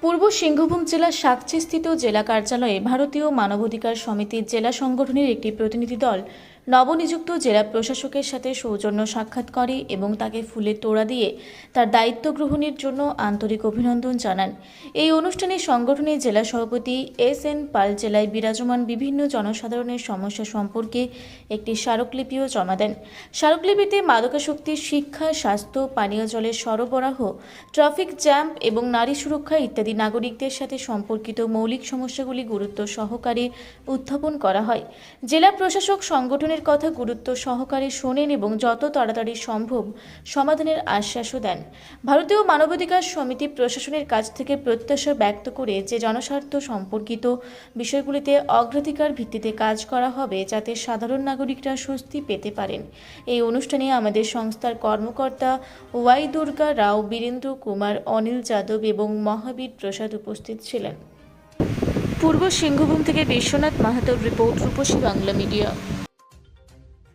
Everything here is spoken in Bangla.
পূর্ব সিংভূম জেলার সাকচি-স্থিত জেলা কার্যালয়ে ভারতীয় মানবাধিকার সমিতির জেলা সংগঠনের একটি প্রতিনিধি দল নবনিযুক্ত জেলা প্রশাসকের সাথে সৌজন্য সাক্ষাৎ করে এবং তাকে ফুলের তোড়া দিয়ে তার দায়িত্ব গ্রহণের জন্য আন্তরিক অভিনন্দন জানান। এই অনুষ্ঠানে সংগঠনের জেলা সভাপতি এস.এন. পাল জেলায় বিরাজমান বিভিন্ন জনসাধারণের সমস্যা সম্পর্কে একটি স্মারকলিপিও জমা দেন। স্মারকলিপিতে মাদকাসক্তির শিক্ষা, স্বাস্থ্য, পানীয় জলের সরবরাহ, ট্রাফিক জ্যাম এবং নারী সুরক্ষা ইত্যাদি নাগরিকদের সাথে সম্পর্কিত মৌলিক সমস্যাগুলি গুরুত্ব সহকারে উত্থাপন করা হয়। জেলা প্রশাসক সংগঠনের কথা গুরুত্ব সহকারে শোনেন এবং যত তাড়াতাড়ি সম্ভব সমাধানের আশ্বাসও দেন। ভারতীয় মানবাধিকার সমিতি প্রশাসনের কাছ থেকে প্রত্যাশা ব্যক্ত করে যে জনস্বার্থ সম্পর্কিত বিষয়গুলিতে অগ্রাধিকার ভিত্তিতে কাজ করা হবে যাতে সাধারণ নাগরিকরা স্বস্তি পেতে পারেন। এই অনুষ্ঠানে আমাদের সংস্থার কর্মকর্তা ওয়াই দুর্গা রাও, বীরেন্দ্র কুমার, অনিল যাদব এবং মহাবীর প্রসাদ উপস্থিত ছিলেন। পূর্ব সিংভূম থেকে বিশ্বনাথ মাহাতোর রিপোর্ট, রূপসী বাংলা মিডিয়া।